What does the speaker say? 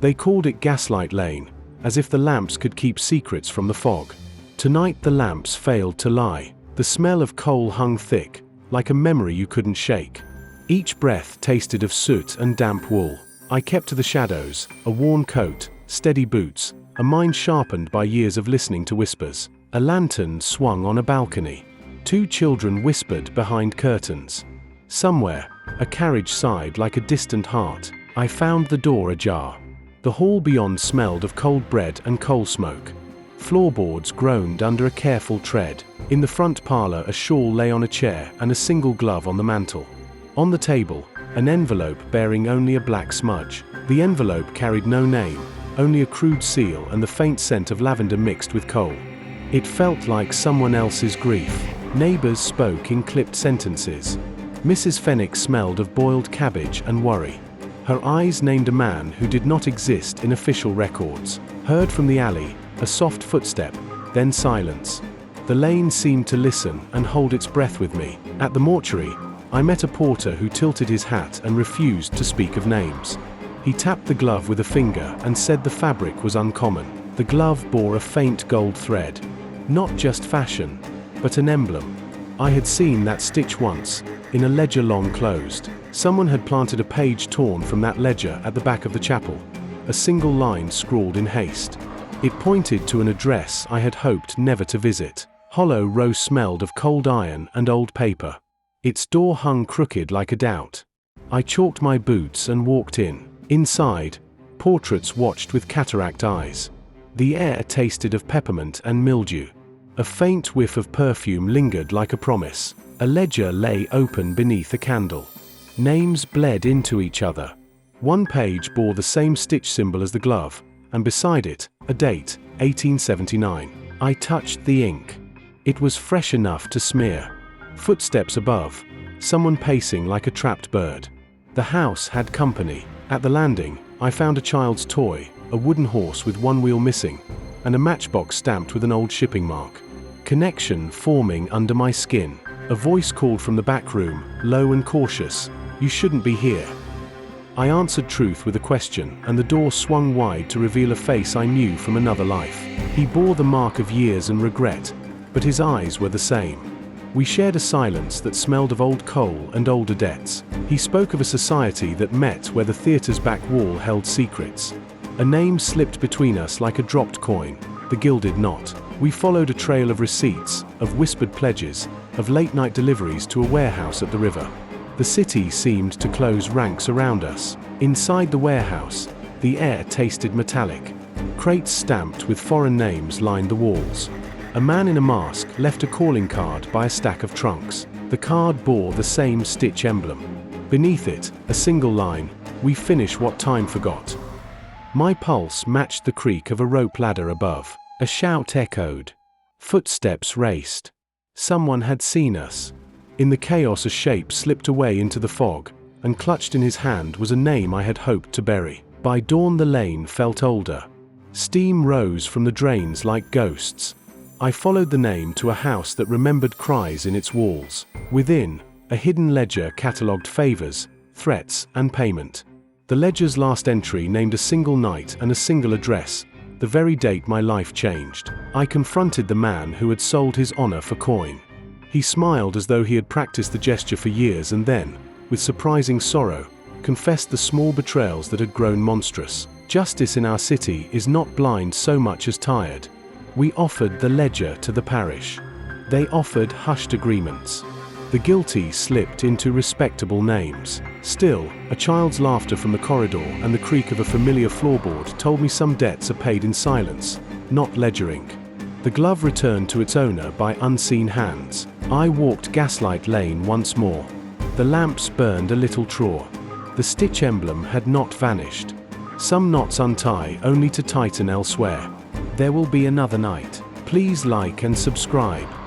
They called it Gaslight Lane, as if the lamps could keep secrets from the fog. Tonight the lamps failed to lie. The smell of coal hung thick, like a memory you couldn't shake. Each breath tasted of soot and damp wool. I kept to the shadows, a worn coat, steady boots, a mind sharpened by years of listening to whispers. A lantern swung on a balcony. 2 children whispered behind curtains. Somewhere, a carriage sighed like a distant heart. I found the door ajar. The hall beyond smelled of cold bread and coal smoke. Floorboards groaned under a careful tread. In the front parlor, a shawl lay on a chair and a single glove on the mantel. On the table, an envelope bearing only a black smudge. The envelope carried no name, only a crude seal and the faint scent of lavender mixed with coal. It felt like someone else's grief. Neighbors spoke in clipped sentences. Mrs. Fenwick smelled of boiled cabbage and worry. Her eyes named a man who did not exist in official records. Heard from the alley, a soft footstep, then silence. The lane seemed to listen and hold its breath with me. At the mortuary, I met a porter who tilted his hat and refused to speak of names. He tapped the glove with a finger and said the fabric was uncommon. The glove bore a faint gold thread. Not just fashion, but an emblem. I had seen that stitch once, in a ledger long closed. Someone had planted a page torn from that ledger at the back of the chapel, a single line scrawled in haste. It pointed to an address I had hoped never to visit. Hollow Row smelled of cold iron and old paper. Its door hung crooked like a doubt. I chalked my boots and walked in. Inside, portraits watched with cataract eyes. The air tasted of peppermint and mildew. A faint whiff of perfume lingered like a promise. A ledger lay open beneath a candle. Names bled into each other. One page bore the same stitch symbol as the glove, and beside it, a date, 1879. I touched the ink. It was fresh enough to smear. Footsteps above, someone pacing like a trapped bird. The house had company. At the landing, I found a child's toy, a wooden horse with one wheel missing, and a matchbox stamped with an old shipping mark. Connection forming under my skin. A voice called from the back room, low and cautious, "You shouldn't be here." I answered truth with a question, and the door swung wide to reveal a face I knew from another life. He bore the mark of years and regret, but his eyes were the same. We shared a silence that smelled of old coal and older debts. He spoke of a society that met where the theatre's back wall held secrets. A name slipped between us like a dropped coin, the gilded knot. We followed a trail of receipts, of whispered pledges, of late-night deliveries to a warehouse at the river. The city seemed to close ranks around us. Inside the warehouse, the air tasted metallic. Crates stamped with foreign names lined the walls. A man in a mask left a calling card by a stack of trunks. The card bore the same stitch emblem. Beneath it, a single line, "We finish what time forgot." My pulse matched the creak of a rope ladder above. A shout echoed. Footsteps raced. Someone had seen us. In the chaos, a shape slipped away into the fog, and clutched in his hand was a name I had hoped to bury. By dawn the lane felt older. Steam rose from the drains like ghosts. I followed the name to a house that remembered cries in its walls. Within, a hidden ledger catalogued favors, threats, and payment. The ledger's last entry named a single night and a single address, the very date my life changed. I confronted the man who had sold his honor for coin. He smiled as though he had practiced the gesture for years and then, with surprising sorrow, confessed the small betrayals that had grown monstrous. Justice in our city is not blind so much as tired. We offered the ledger to the parish. They offered hushed agreements. The guilty slipped into respectable names. Still, a child's laughter from the corridor and the creak of a familiar floorboard told me some debts are paid in silence, not ledger ink. The glove returned to its owner by unseen hands. I walked Gaslight Lane once more. The lamps burned a little truer. The stitch emblem had not vanished. Some knots untie only to tighten elsewhere. There will be another night. Please like and subscribe.